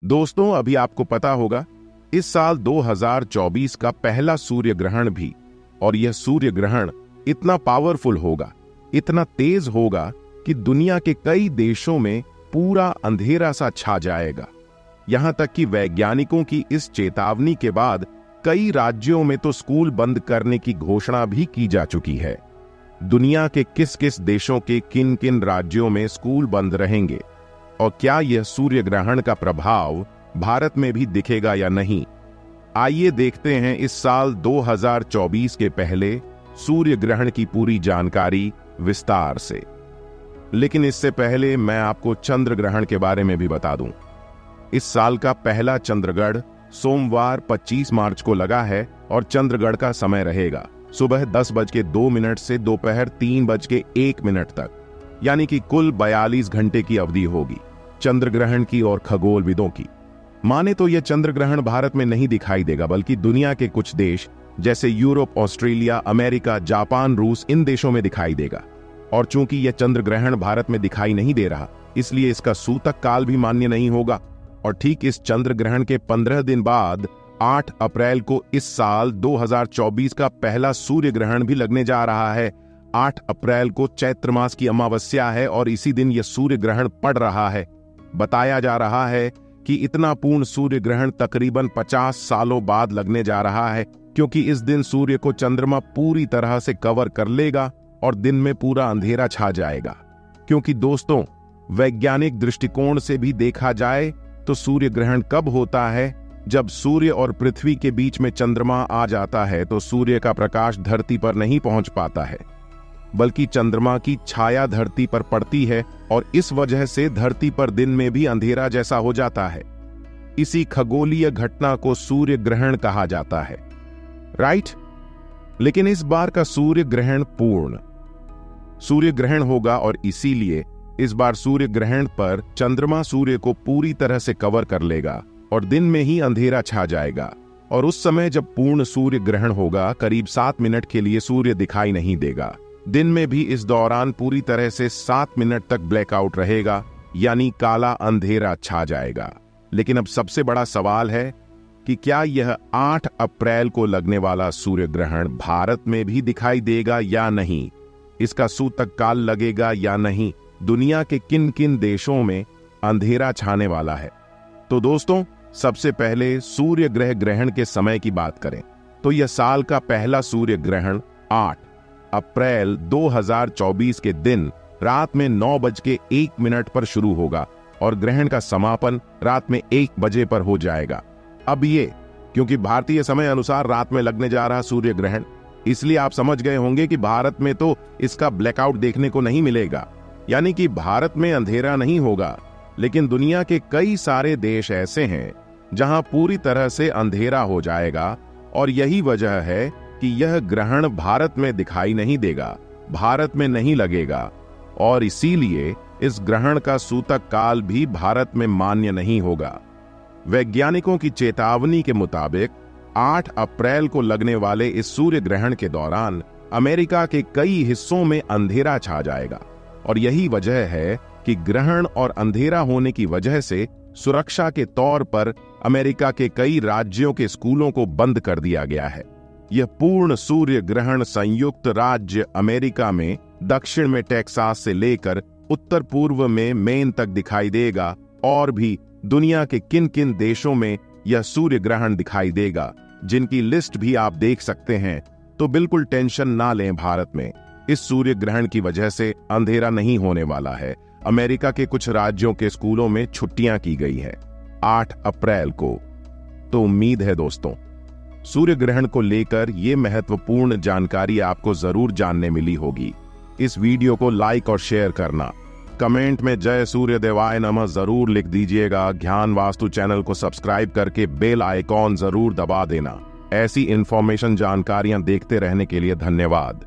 दोस्तों, अभी आपको पता होगा इस साल 2024 का पहला सूर्य ग्रहण भी, और यह सूर्य ग्रहण इतना पावरफुल होगा, इतना तेज होगा कि दुनिया के कई देशों में पूरा अंधेरा सा छा जाएगा। यहां तक कि वैज्ञानिकों की इस चेतावनी के बाद कई राज्यों में तो स्कूल बंद करने की घोषणा भी की जा चुकी है। दुनिया के किस किस देशों के किन किन राज्यों में स्कूल बंद रहेंगे और क्या यह सूर्य ग्रहण का प्रभाव भारत में भी दिखेगा या नहीं, आइए देखते हैं इस साल 2024 के पहले सूर्य ग्रहण की पूरी जानकारी विस्तार से। लेकिन इससे पहले मैं आपको चंद्र ग्रहण के बारे में भी बता दूं। इस साल का पहला चंद्रग्रहण सोमवार 25 मार्च को लगा है और चंद्रग्रहण का समय रहेगा सुबह 10:02 से दोपहर 3:01 तक, यानी कि कुल 42 घंटे की अवधि होगी चंद्रग्रहण की। और खगोलविदों की माने तो यह चंद्रग्रहण भारत में नहीं दिखाई देगा, बल्कि दुनिया के कुछ देश जैसे यूरोप, ऑस्ट्रेलिया, अमेरिका, जापान, रूस, इन देशों में दिखाई देगा। और चूंकि यह चंद्रग्रहण भारत में दिखाई नहीं दे रहा, इसलिए इसका सूतक काल भी मान्य नहीं होगा। और ठीक इस चंद्र ग्रहण के 15 दिन बाद 8 अप्रैल को इस साल 2024 का पहला सूर्य ग्रहण भी लगने जा रहा है। 8 अप्रैल को चैत्र मास की अमावस्या है और इसी दिन यह सूर्य ग्रहण पड़ रहा है। बताया जा रहा है कि इतना पूर्ण सूर्य ग्रहण तकरीबन 50 सालों बाद लगने जा रहा है, क्योंकि इस दिन सूर्य को चंद्रमा पूरी तरह से कवर कर लेगा और दिन में पूरा अंधेरा छा जाएगा। क्योंकि दोस्तों, वैज्ञानिक दृष्टिकोण से भी देखा जाए तो सूर्य ग्रहण कब होता है? जब सूर्य और पृथ्वी के बीच में चंद्रमा आ जाता है तो सूर्य का प्रकाश धरती पर नहीं पहुंच पाता है, बल्कि चंद्रमा की छाया धरती पर पड़ती है और इस वजह से धरती पर दिन में भी अंधेरा जैसा हो जाता है। इसी खगोलीय घटना को सूर्य ग्रहण कहा जाता है, राइट? लेकिन इस बार का सूर्य ग्रहण पूर्ण सूर्य ग्रहण होगा और इसीलिए इस बार सूर्य ग्रहण पर चंद्रमा सूर्य को पूरी तरह से कवर कर लेगा और दिन में ही अंधेरा छा जाएगा। और उस समय जब पूर्ण सूर्य ग्रहण होगा, करीब 7 मिनट के लिए सूर्य दिखाई नहीं देगा। दिन में भी इस दौरान पूरी तरह से 7 मिनट तक ब्लैकआउट रहेगा, यानी काला अंधेरा छा जाएगा। लेकिन अब सबसे बड़ा सवाल है कि क्या यह 8 अप्रैल को लगने वाला सूर्य ग्रहण भारत में भी दिखाई देगा या नहीं? इसका सूतक काल लगेगा या नहीं? दुनिया के किन किन देशों में अंधेरा छाने वाला है? तो दोस्तों, सबसे पहले सूर्य ग्रहण के समय की बात करें तो यह साल का पहला सूर्य ग्रहण 8 अप्रैल 2024 के दिन रात में 9:01 पर शुरू होगा और ग्रहण का समापन रात में 1 बजे पर हो जाएगा। अब ये क्योंकि भारतीय समय अनुसार रात में लगने जा रहा सूर्य ग्रहण, इसलिए आप समझ गए होंगे कि भारत में तो इसका ब्लैकआउट देखने को नहीं मिलेगा, यानी कि भारत में अंधेरा नहीं होगा। लेकिन दुनिया के कई सारे देश ऐसे हैं जहां पूरी तरह से अंधेरा हो जाएगा और यही वजह है कि यह ग्रहण भारत में दिखाई नहीं देगा, भारत में नहीं लगेगा और इसीलिए इस ग्रहण का सूतक काल भी भारत में मान्य नहीं होगा। वैज्ञानिकों की चेतावनी के मुताबिक 8 अप्रैल को लगने वाले इस सूर्य ग्रहण के दौरान अमेरिका के कई हिस्सों में अंधेरा छा जाएगा और यही वजह है कि ग्रहण और अंधेरा होने की वजह से सुरक्षा के तौर पर अमेरिका के कई राज्यों के स्कूलों को बंद कर दिया गया है। यह पूर्ण सूर्य ग्रहण संयुक्त राज्य अमेरिका में दक्षिण में टेक्सास से लेकर उत्तर पूर्व में मेन तक दिखाई देगा और भी दुनिया के किन किन देशों में यह सूर्य ग्रहण दिखाई देगा, जिनकी लिस्ट भी आप देख सकते हैं। तो बिल्कुल टेंशन ना लें, भारत में इस सूर्य ग्रहण की वजह से अंधेरा नहीं होने वाला है। अमेरिका के कुछ राज्यों के स्कूलों में छुट्टियां की गई है 8 अप्रैल को। तो उम्मीद है दोस्तों, सूर्य ग्रहण को लेकर यह महत्वपूर्ण जानकारी आपको जरूर जानने मिली होगी। इस वीडियो को लाइक और शेयर करना, कमेंट में जय सूर्य देवाय नमः जरूर लिख दीजिएगा। ज्ञान वास्तु चैनल को सब्सक्राइब करके बेल आइकॉन जरूर दबा देना। ऐसी इंफॉर्मेशन जानकारियां देखते रहने के लिए धन्यवाद।